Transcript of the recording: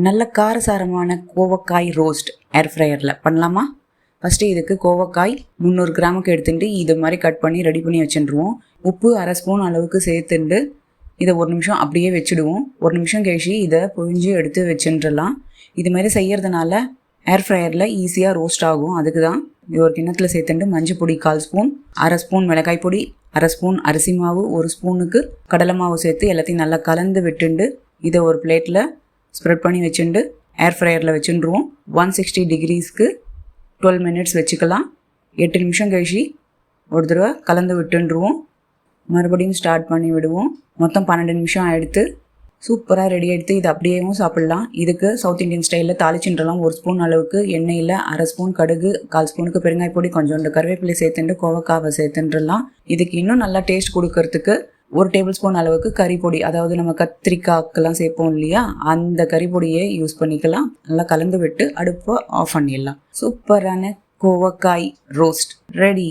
நல்ல காரசாரமான கோவக்காய் ரோஸ்ட் ஏர் ஃப்ரையரில் பண்ணலாமா? ஃபஸ்ட்டு இதுக்கு கோவக்காய் 300 கிராமுக்கு எடுத்துட்டு இது மாதிரி கட் பண்ணி ரெடி பண்ணி வச்சுருவோம். உப்பு 1/2 ஸ்பூன் அளவுக்கு சேர்த்துட்டு இதை 1 நிமிஷம் அப்படியே வச்சுடுவோம். 1 நிமிஷம் கழிச்சு இதை புழிஞ்சு எடுத்து வச்சுட்டுலாம். இது மாதிரி செய்கிறதுனால ஏர் ஃப்ரையரில் ஈஸியாக ரோஸ்ட் ஆகும். அதுக்கு தான் இது ஒரு கிண்ணத்தில் சேர்த்துட்டு மஞ்சள் பொடி 1/4 ஸ்பூன், 1/2 ஸ்பூன் மிளகாய் பொடி, 1/2 ஸ்பூன் அரிசி மாவு, 1 ஸ்பூனுக்கு கடலை மாவு சேர்த்து எல்லாத்தையும் நல்லா கலந்து விட்டுண்டு இதை ஒரு பிளேட்டில் ஸ்ப்ரெட் பண்ணி வச்சுட்டு ஏர் ஃப்ரையரில் வச்சுருவோம். 160 டிகிரிஸ்க்கு 12 மினிட்ஸ் வச்சுக்கலாம். 8 நிமிஷம் கழிச்சு ஒரு தடவை கலந்து விட்டுருவோம். மறுபடியும் ஸ்டார்ட் பண்ணி விடுவோம். மொத்தம் 12 நிமிஷம் எடுத்து சூப்பராக ரெடி எடுத்து இது அப்படியேவும் சாப்பிட்லாம். இதுக்கு சவுத் இண்டியன் ஸ்டைலில் தாளிச்சுன்றலாம். 1 ஸ்பூன் அளவுக்கு எண்ணெயில் 1/2 ஸ்பூன் கடுகு, 1/4 ஸ்பூனுக்கு பெருங்காய் பொடி, கொஞ்சோண்டு கருவேப்பிலை சேர்த்துட்டு கோவக்காவை சேர்த்துன்றலாம். இதுக்கு இன்னும் நல்லா டேஸ்ட் கொடுக்கறதுக்கு 1 டேபிள் ஸ்பூன் அளவுக்கு கறி பொடி, அதாவது நம்ம கத்திரிக்காய்க்கெல்லாம் சேர்ப்போம் இல்லையா, அந்த கறி பொடியை யூஸ் பண்ணிக்கலாம். நல்லா கலந்து விட்டு அடுப்பை ஆஃப் பண்ணிடலாம். சூப்பரான கோவக்காய் ரோஸ்ட் ரெடி.